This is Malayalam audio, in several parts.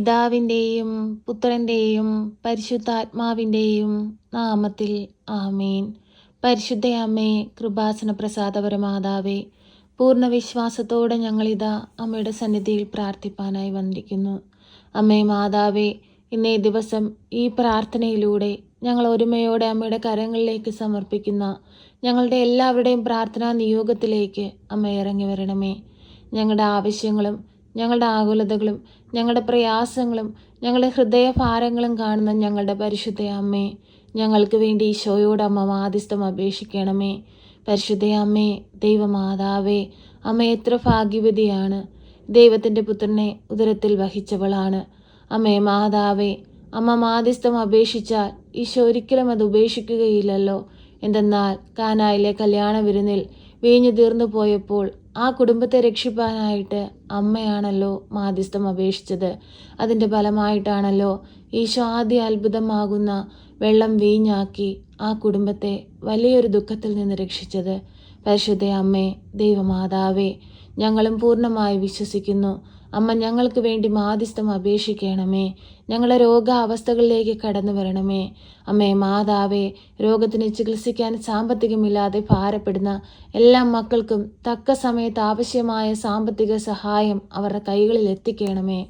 പിതാവിൻ്റെയും പുത്രൻ്റെയും പരിശുദ്ധാത്മാവിൻ്റെയും നാമത്തിൽ ആമേൻ. പരിശുദ്ധ അമ്മേ, കൃപാസന പ്രസാദപരമാതാവേ, പൂർണ്ണ വിശ്വാസത്തോടെ ഞങ്ങളിതാ അമ്മയുടെ സന്നിധിയിൽ പ്രാർത്ഥിപ്പാനായി വന്നിരിക്കുന്നു. അമ്മേ മാതാവേ, ഇന്നേ ദിവസം ഈ പ്രാർത്ഥനയിലൂടെ ഞങ്ങൾ ഒരുമയോടെ അമ്മയുടെ കരങ്ങളിലേക്ക് സമർപ്പിക്കുന്ന ഞങ്ങളുടെ എല്ലാവരുടെയും പ്രാർത്ഥനാ നിയോഗത്തിലേക്ക് അമ്മ ഇറങ്ങി വരണമേ. ഞങ്ങളുടെ ആവശ്യങ്ങളും ഞങ്ങളുടെ ആകുലതകളും ഞങ്ങളുടെ പ്രയാസങ്ങളും ഞങ്ങളുടെ ഹൃദയഭാരങ്ങളും കാണുന്ന ഞങ്ങളുടെ പരിശുദ്ധ അമ്മേ, ഞങ്ങൾക്ക് വേണ്ടി ഈശോയോട് അമ്മ മാധ്യസ്ഥം അപേക്ഷിക്കണമേ. പരിശുദ്ധ അമ്മേ, ദൈവമാതാവേ, അമ്മ എത്ര ഭാഗ്യവതിയാണ്. ദൈവത്തിൻ്റെ പുത്രനെ ഉദരത്തിൽ വഹിച്ചവളാണ്. അമ്മേ മാതാവേ, അമ്മ മാധ്യസ്ഥം അപേക്ഷിച്ചാൽ ഈശോ ഒരിക്കലും അത് ഉപേക്ഷിക്കുകയില്ലല്ലോ. എന്തെന്നാൽ കാനായിലെ കല്യാണ വിരുന്നിൽ വീഞ്ഞു തീർന്നു പോയപ്പോൾ ആ കുടുംബത്തെ രക്ഷിപ്പാനായിട്ട് അമ്മയാണല്ലോ മാധ്യസ്ഥം അപേക്ഷിച്ചത്. അതിൻ്റെ ഫലമായിട്ടാണല്ലോ ഈശോ ആദ്യ അത്ഭുതമാകുന്ന വെള്ളം വീഞ്ഞാക്കി ആ കുടുംബത്തെ വലിയൊരു ദുഃഖത്തിൽ നിന്ന് രക്ഷിച്ചത്. പരിശുദ്ധ അമ്മേ, ദൈവമാതാവേ, ഞങ്ങളും പൂർണ്ണമായി വിശ്വസിക്കുന്നു. അമ്മ ഞങ്ങൾക്ക് വേണ്ടി മാധ്യസ്ഥം അപേക്ഷിക്കണമേ. ഞങ്ങളുടെ രോഗാവസ്ഥകളിലേക്ക് കടന്നു വരണമേ. അമ്മേ മാതാവേ, രോഗത്തിന് ചികിത്സിക്കാൻ സാമ്പത്തികമില്ലാതെ ഭാരപ്പെടുന്ന എല്ലാ മക്കൾക്കും തക്ക സമയത്ത് ആവശ്യമായ സാമ്പത്തിക സഹായം അവരുടെ കൈകളിൽ എത്തിക്കണമേ.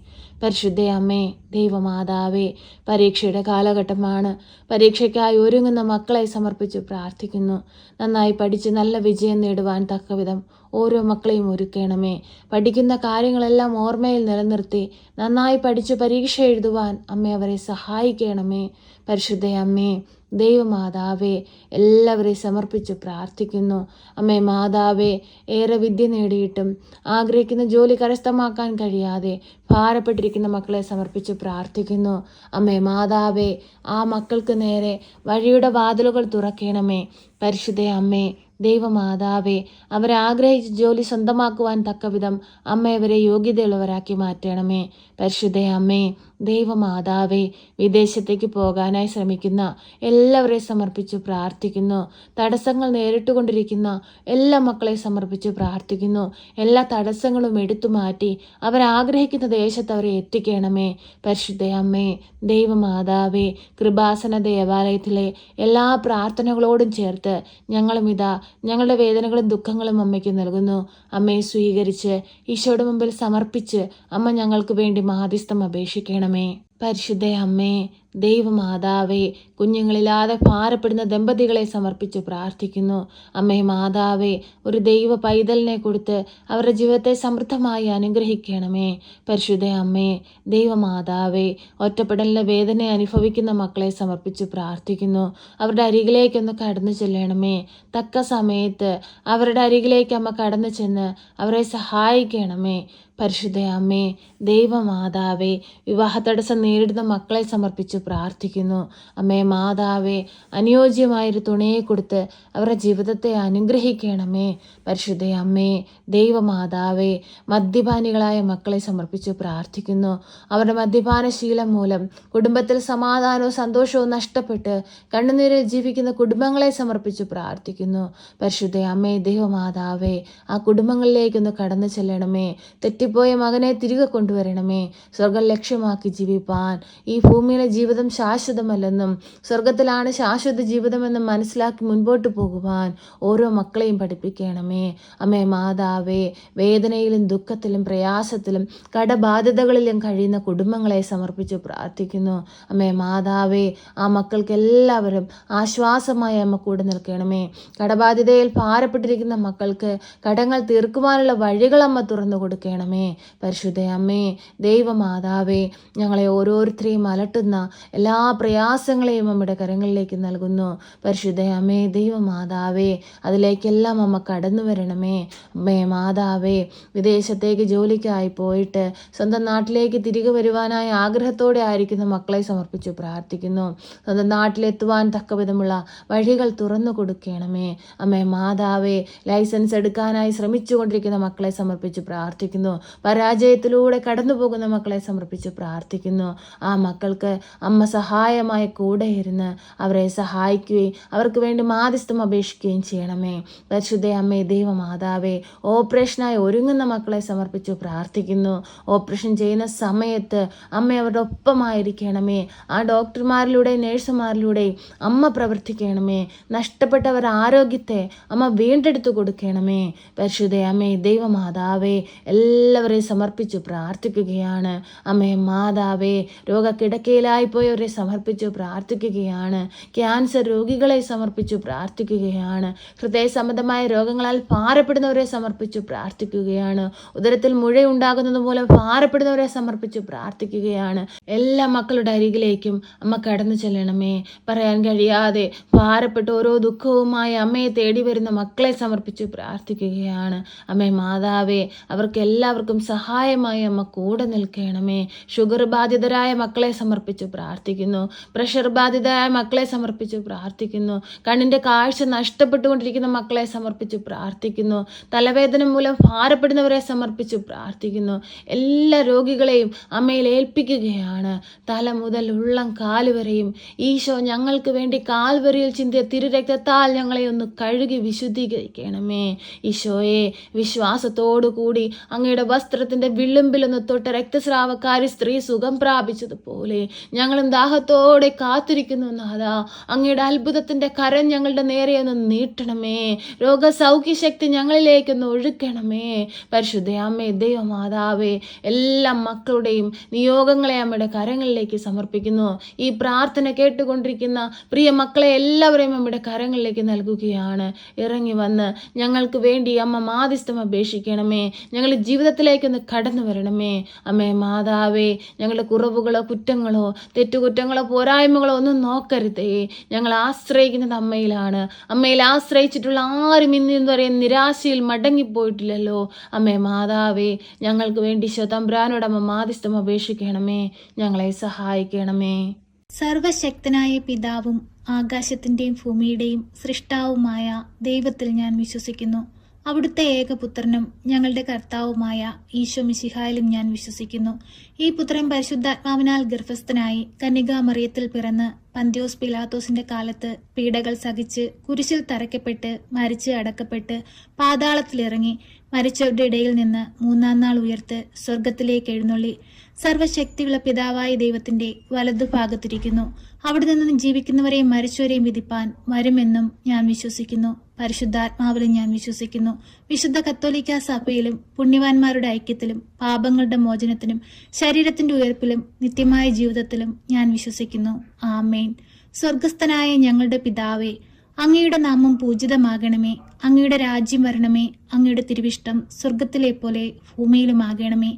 പരിശുദ്ധ അമ്മേ, ദൈവമാതാവേ, പരീക്ഷയുടെ കാലഘട്ടമാണ്. പരീക്ഷയ്ക്കായി ഒരുങ്ങുന്ന മക്കളെ സമർപ്പിച്ച് പ്രാർത്ഥിക്കുന്നു. നന്നായി പഠിച്ച് നല്ല വിജയം നേടുവാൻ തക്കവിധം ഓരോ മക്കളെയും ഒരുക്കണമേ. പഠിക്കുന്ന കാര്യങ്ങളെല്ലാം ഓർമ്മയിൽ നിലനിർത്തി നന്നായി പഠിച്ച് പരീക്ഷ എഴുതുവാൻ അമ്മ അവരെ സഹായിക്കണമേ. പരിശുദ്ധ അമ്മേ, ദൈവമാതാവേ, എല്ലാവരെയും സമർപ്പിച്ച് പ്രാർത്ഥിക്കുന്നു. അമ്മേ മാതാവേ, ഏറെ വിദ്യ നേടിയിട്ടും ആഗ്രഹിക്കുന്ന ജോലി കരസ്ഥമാക്കാൻ കഴിയാതെ ഭാരപ്പെട്ടിരിക്കുന്ന മക്കളെ സമർപ്പിച്ച് പ്രാർത്ഥിക്കുന്നു. അമ്മേ മാതാവേ, ആ മക്കൾക്ക് നേരെ വഴിയുടെ വാതിലുകൾ തുറക്കണമേ. പരിശുദ്ധ അമ്മേ, ദൈവമാതാവേ, അവരാഗ്രഹിച്ച് ജോലി സ്വന്തമാക്കുവാൻ തക്കവിധം അമ്മ അവരെ യോഗ്യതയുള്ളവരാക്കി മാറ്റണമേ. പരിശുദ്ധ അമ്മേ, ദൈവമാതാവേ, വിദേശത്തേക്ക് പോകാനായി ശ്രമിക്കുന്ന എല്ലാവരെയും സമർപ്പിച്ച് പ്രാർത്ഥിക്കുന്നു. തടസ്സങ്ങൾ നേരിട്ടുകൊണ്ടിരിക്കുന്ന എല്ലാ മക്കളെ സമർപ്പിച്ച് പ്രാർത്ഥിക്കുന്നു. എല്ലാ തടസ്സങ്ങളും എടുത്തു മാറ്റി അവരാഗ്രഹിക്കുന്ന ദേശത്ത് അവരെ എത്തിക്കണമേ. പരിശുദ്ധ അമ്മേ, ദൈവമാതാവേ, കൃപാസന ദേവാലയത്തിലെ എല്ലാ പ്രാർത്ഥനകളോടും ചേർത്ത് ഞങ്ങളും ഇതാ ഞങ്ങളുടെ വേദനകളും ദുഃഖങ്ങളും അമ്മയ്ക്ക് നൽകുന്നു. അമ്മയെ സ്വീകരിച്ച് ഈശോയുടെ മുമ്പിൽ സമർപ്പിച്ച് അമ്മ ഞങ്ങൾക്ക് വേണ്ടി മാധ്യസ്ഥം അപേക്ഷിക്കണമേ. പരിശുദ്ധ അമ്മേ, ദൈവമാതാവേ, കുഞ്ഞുങ്ങളില്ലാതെ ഭാരപ്പെടുന്ന ദമ്പതികളെ സമർപ്പിച്ച് പ്രാർത്ഥിക്കുന്നു. അമ്മേ മാതാവേ, ഒരു ദൈവ പൈതലിനെ കൊടുത്ത് അവരുടെ ജീവിതത്തെ സമൃദ്ധമായി അനുഗ്രഹിക്കണമേ. പരിശുദ്ധ അമ്മേ, ദൈവമാതാവേ, ഒറ്റപ്പെടലിൻ്റെ വേദന അനുഭവിക്കുന്ന മക്കളെ സമർപ്പിച്ച് പ്രാർത്ഥിക്കുന്നു. അവരുടെ അരികിലേക്കൊന്ന് കടന്നു ചെല്ലണമേ. തക്ക സമയത്ത് അവരുടെ അരികിലേക്ക് അമ്മ കടന്നു ചെന്ന് അവരെ സഹായിക്കണമേ. പരിശുദ്ധ അമ്മേ, ദൈവമാതാവേ, വിവാഹ തടസ്സം നേരിടുന്ന മക്കളെ സമർപ്പിച്ച് പ്രാർത്ഥിക്കുന്നു. അമ്മേ മാതാവേ, അനുയോജ്യമായൊരു തുണയെ കൊടുത്ത് അവരുടെ ജീവിതത്തെ അനുഗ്രഹിക്കണമേ. പരിശുദ്ധ അമ്മേ, ദൈവമാതാവേ, മദ്യപാനികളായ മക്കളെ സമർപ്പിച്ച് പ്രാർത്ഥിക്കുന്നു. അവരുടെ മദ്യപാനശീലം മൂലം കുടുംബത്തിൽ സമാധാനവും സന്തോഷവും നഷ്ടപ്പെട്ട് കണ്ണുനീരിൽ ജീവിക്കുന്ന കുടുംബങ്ങളെ സമർപ്പിച്ച് പ്രാർത്ഥിക്കുന്നു. പരിശുദ്ധ അമ്മേ, ദൈവമാതാവേ, ആ കുടുംബങ്ങളിലേക്കൊന്ന് കടന്നു ചെല്ലണമേ. തെറ്റിപ്പോയ മകനെ തിരികെ കൊണ്ടുവരണമേ. സ്വർഗം ലക്ഷ്യമാക്കി ജീവിപ്പാൻ ഈ ഭൂമിയിലെ ജീവിതം ശാശ്വതമല്ലെന്നും സ്വർഗത്തിലാണ് ശാശ്വത ജീവിതമെന്നും മനസ്സിലാക്കി മുൻപോട്ട് പോകുവാൻ ഓരോ മക്കളെയും പഠിപ്പിക്കണമേ. അമ്മേ മാതാവേ, വേദനയിലും ദുഃഖത്തിലും പ്രയാസത്തിലും കടബാധ്യതകളിലും കഴിയുന്ന കുടുംബങ്ങളെ സമർപ്പിച്ച് പ്രാർത്ഥിക്കുന്നു. അമ്മേ മാതാവേ, ആ മക്കൾക്ക് എല്ലാവരും ആശ്വാസമായി അമ്മ കൂടെ നിൽക്കണമേ. കടബാധ്യതയിൽ ഭാരപ്പെട്ടിരിക്കുന്ന മക്കൾക്ക് കടങ്ങൾ തീർക്കുവാനുള്ള വഴികൾ അമ്മ തുറന്നു കൊടുക്കണമേ. പരിശുദ്ധ അമ്മേ, ദൈവമാതാവേ, ഞങ്ങളെ ഓരോരുത്തരെയും അലട്ടുന്ന എല്ലാ പ്രയാസങ്ങളെയും അമ്മയുടെ കരങ്ങളിലേക്ക് നൽകുന്നു. പരിശുദ്ധ അമ്മേ, ദൈവമാതാവേ, അതിലേക്കെല്ലാം അമ്മ കടന്നു വരണമേ. അമ്മേ മാതാവേ, വിദേശത്തേക്ക് ജോലിക്കായി പോയിട്ട് സ്വന്തം നാട്ടിലേക്ക് തിരികെ വരുവാനായി ആഗ്രഹത്തോടെ ആയിരിക്കുന്ന മക്കളെ സമർപ്പിച്ചു പ്രാർത്ഥിക്കുന്നു. സ്വന്തം നാട്ടിലെത്തുവാൻ തക്കവിധമുള്ള വഴികൾ തുറന്നു കൊടുക്കണമേ. അമ്മേ മാതാവേ, ലൈസൻസ് എടുക്കാനായി ശ്രമിച്ചുകൊണ്ടിരിക്കുന്ന മക്കളെ സമർപ്പിച്ച് പ്രാർത്ഥിക്കുന്നു. പരാജയത്തിലൂടെ കടന്നു പോകുന്ന മക്കളെ സമർപ്പിച്ച് പ്രാർത്ഥിക്കുന്നു. ആ മക്കൾക്ക് അമ്മ സഹായമായി കൂടെ ഇരുന്ന് അവരെ സഹായിക്കുകയും അവർക്ക് വേണ്ടി മാധ്യസ്ഥം അപേക്ഷിക്കുകയും ചെയ്യണമേ. പരിശുദ്ധ അമ്മേ ദൈവമാതാവേ, ഓപ്പറേഷനായി ഒരുങ്ങുന്ന മക്കളെ സമർപ്പിച്ചു പ്രാർത്ഥിക്കുന്നു. ഓപ്പറേഷൻ ചെയ്യുന്ന സമയത്ത് അമ്മ അവരുടെ ഒപ്പമായിരിക്കണമേ. ആ ഡോക്ടർമാരിലൂടെ നേഴ്സുമാരിലൂടെ അമ്മ പ്രവർത്തിക്കണമേ. നഷ്ടപ്പെട്ടവർ ആരോഗ്യത്തെ അമ്മ വീണ്ടെടുത്തു കൊടുക്കണമേ. പരിശുദ്ധ അമ്മേ ദൈവമാതാവേ, എല്ലാവരെയും സമർപ്പിച്ചു പ്രാർത്ഥിക്കുകയാണ്. അമ്മേ മാതാവേ, രോഗക്കിടക്കയിലായി പോയവരെ സമർപ്പിച്ചു പ്രാർത്ഥിക്കുകയാണ്. ക്യാൻസർ രോഗികളെ സമർപ്പിച്ചു പ്രാർത്ഥിക്കുകയാണ്. ഹൃദയ സംബന്ധമായ രോഗങ്ങളാൽ ഭാരപ്പെടുന്നവരെ സമർപ്പിച്ചു പ്രാർത്ഥിക്കുകയാണ്. ഉദരത്തിൽ മുഴയുണ്ടാകുന്നത് മൂലം ഭാരപ്പെടുന്നവരെ സമർപ്പിച്ചു പ്രാർത്ഥിക്കുകയാണ്. എല്ലാ മക്കളുടെ അരികിലേക്കും അമ്മ കടന്നു ചെല്ലണമേ. പറയാൻ കഴിയാതെ ഭാരപ്പെട്ട് ഓരോ ദുഃഖവുമായി അമ്മയെ തേടി വരുന്ന മക്കളെ സമർപ്പിച്ചു പ്രാർത്ഥിക്കുകയാണ്. അമ്മേ മാതാവേ, അവർക്ക് എല്ലാവർക്കും സഹായമായി അമ്മ കൂടെ നിൽക്കണമേ. ഷുഗർ ബാധിതരായ മക്കളെ സമർപ്പിച്ചു പ്രാർത്ഥിക്കുന്നു. പ്രഷർ ബാധിതരായ മക്കളെ സമർപ്പിച്ചു പ്രാർത്ഥിക്കുന്നു. കണ്ണിൻ്റെ കാഴ്ച നഷ്ടപ്പെട്ടുകൊണ്ടിരിക്കുന്ന മക്കളെ സമർപ്പിച്ചു പ്രാർത്ഥിക്കുന്നു. തലവേദന മൂലം ഭാരപ്പെടുന്നവരെ സമർപ്പിച്ചു പ്രാർത്ഥിക്കുന്നു. എല്ലാ രോഗികളെയും അമ്മയിൽ ഏൽപ്പിക്കുകയാണ്. തല മുതൽ ഉള്ളം കാലുവരെയും ഈശോ ഞങ്ങൾക്ക് വേണ്ടി കാൽവരിയിൽ ചിന്തിയ തിരുരക്തത്താൽ ഞങ്ങളെ ഒന്ന് കഴുകി വിശുദ്ധീകരിക്കണമേ. ഈശോയെ, വിശ്വാസത്തോടു കൂടി അങ്ങയുടെ വസ്ത്രത്തിൻ്റെ വിളുമ്പിലൊന്ന് തൊട്ട് രക്തസ്രാവക്കാരി സ്ത്രീ സുഖം പ്രാപിച്ചതുപോലെ ഞങ്ങളും ദാഹത്തോടെ കാത്തിരിക്കുന്നു നാഥാ. അങ്ങയുടെ അത്ഭുതത്തിൻ്റെ കരം ഞങ്ങളുടെ നേരെ ഒന്ന് നീട്ടണമേ. രോഗസൗഖ്യശക്തി ഞങ്ങളിലേക്കൊന്ന് ഒഴുക്കണമേ. പരിശുദ്ധ അമ്മേ ദൈവമാതാവേ, എല്ലാ മക്കളുടെയും നിയോഗങ്ങളെ അമ്മയുടെ കരങ്ങളിലേക്ക് സമർപ്പിക്കുന്നു. ഈ പ്രാർത്ഥന കേട്ടുകൊണ്ടിരിക്കുന്ന പ്രിയ മക്കളെ എല്ലാവരെയും അമ്മയുടെ കരങ്ങളിലേക്ക് നൽകുകയാണ്. ഇറങ്ങി വന്ന് ഞങ്ങൾക്ക് വേണ്ടി അമ്മ മാധ്യസ്ഥം അപേക്ഷിക്കണമേ. ഞങ്ങളുടെ ജീവിതത്തിലേക്കൊന്ന് കടന്നു വരണമേ. അമ്മേ മാതാവേ, ഞങ്ങളുടെ കുറവുകളോ കുറ്റങ്ങളോ തെറ്റുകുറ്റങ്ങളോ പോരായ്മകളോ ഒന്നും നോക്കരുതേ. ഞങ്ങൾ ആശ്രയിക്കുന്നത് അമ്മയിലാണ്. അമ്മയിൽ ആശ്രയിച്ചിട്ടുള്ള ആരും ഇന്നുവരെ നിരാശയിൽ മടങ്ങിപ്പോയിട്ടില്ലല്ലോ. അമ്മേ മാതാവേ, ഞങ്ങൾക്ക് വേണ്ടി തമ്പുരാനോട് അമ്മ മാധ്യസ്ഥം അപേക്ഷിക്കണമേ. ഞങ്ങളെ സഹായിക്കണമേ. സർവശക്തനായ പിതാവും ആകാശത്തിൻ്റെയും ഭൂമിയുടെയും സൃഷ്ടാവുമായ ദൈവത്തിൽ ഞാൻ വിശ്വസിക്കുന്നു. അവിടുത്തെ ഏകപുത്രനും ഞങ്ങളുടെ കർത്താവുമായ ഈശോ മിശിഹായിലും ഞാൻ വിശ്വസിക്കുന്നു. ഈ പുത്രൻ പരിശുദ്ധാത്മാവിനാൽ ഗർഭസ്ഥനായി കന്യകാമറിയത്തിൽ പിറന്ന് പന്തിയോസ് പിലാത്തോസിന്റെ കാലത്ത് പീഡകൾ സഹിച്ച് കുരിശിൽ തറയ്ക്കപ്പെട്ട് മരിച്ച് അടക്കപ്പെട്ട് പാതാളത്തിലിറങ്ങി മരിച്ചവരുടെ ഇടയിൽ നിന്ന് മൂന്നാം നാൾ ഉയർത്ത് സ്വർഗത്തിലേക്ക് എഴുന്നള്ളി സർവശക്തിയുള്ള പിതാവായ ദൈവത്തിന്റെ വലതുഭാഗത്തിരിക്കുന്നു. അവിടെ നിന്ന് ജീവിക്കുന്നവരെയും മരിച്ചവരെയും വിധിപ്പാൻ വരുമെന്നും ഞാൻ വിശ്വസിക്കുന്നു. പരിശുദ്ധാത്മാവിലും ഞാൻ വിശ്വസിക്കുന്നു. വിശുദ്ധ കത്തോലിക്ക സഭയിലും പുണ്യവാന്മാരുടെ ഐക്യത്തിലും പാപങ്ങളുടെ മോചനത്തിനും ശരീരത്തിന്റെ ഉയർപ്പിലും നിത്യമായ ജീവിതത്തിലും ഞാൻ വിശ്വസിക്കുന്നു. ആമേൻ. സ്വർഗസ്ഥനായ ഞങ്ങളുടെ പിതാവേ, അങ്ങയുടെ നാമം പൂജിതമാകണമേ. അങ്ങയുടെ രാജ്യം വരണമേ. അങ്ങയുടെ തിരുവിഷ്ടം സ്വർഗത്തിലെ പോലെ ഭൂമിയിലുമാകണമേ.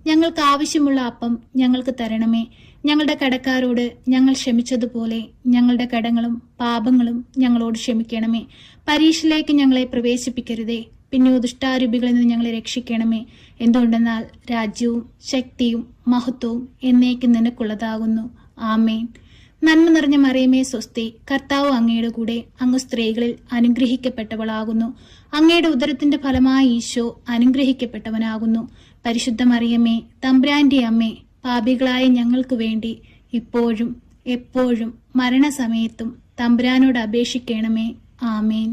ഞങ്ങൾക്ക് ആവശ്യമുള്ള അപ്പം ഞങ്ങൾക്ക് തരണമേ. ഞങ്ങളുടെ കടക്കാരോട് ഞങ്ങൾ ക്ഷമിച്ചതുപോലെ ഞങ്ങളുടെ കടങ്ങളും പാപങ്ങളും ഞങ്ങളോട് ക്ഷമിക്കണമേ. പരീക്ഷയിലേക്ക് ഞങ്ങളെ പ്രവേശിപ്പിക്കരുതേ, പിന്നെ ദുഷ്ടാരൂപികളിൽ നിന്ന് ഞങ്ങളെ രക്ഷിക്കണമേ. എന്തുകൊണ്ടെന്നാൽ രാജ്യവും ശക്തിയും മഹത്വവും എന്നേക്കും നിനക്കുള്ളതാകുന്നു. ആമേൻ. നന്മ നിറഞ്ഞ മറിയമേ സ്വസ്തി, കർത്താവ് അങ്ങയുടെ കൂടെ, അങ്ങ് സ്ത്രീകളിൽ അനുഗ്രഹിക്കപ്പെട്ടവളാകുന്നു. അങ്ങയുടെ ഉദരത്തിന്റെ ഫലമായ ഈശോ അനുഗ്രഹിക്കപ്പെട്ടവനാകുന്നു. പരിശുദ്ധ മറിയമേ, തമ്പുരാന്റെ അമ്മേ, പാപികളായ ഞങ്ങൾക്ക് വേണ്ടി ഇപ്പോഴും എപ്പോഴും മരണസമയത്തും തമ്പുരാനോട് അപേക്ഷിക്കണമേ. ആമേൻ.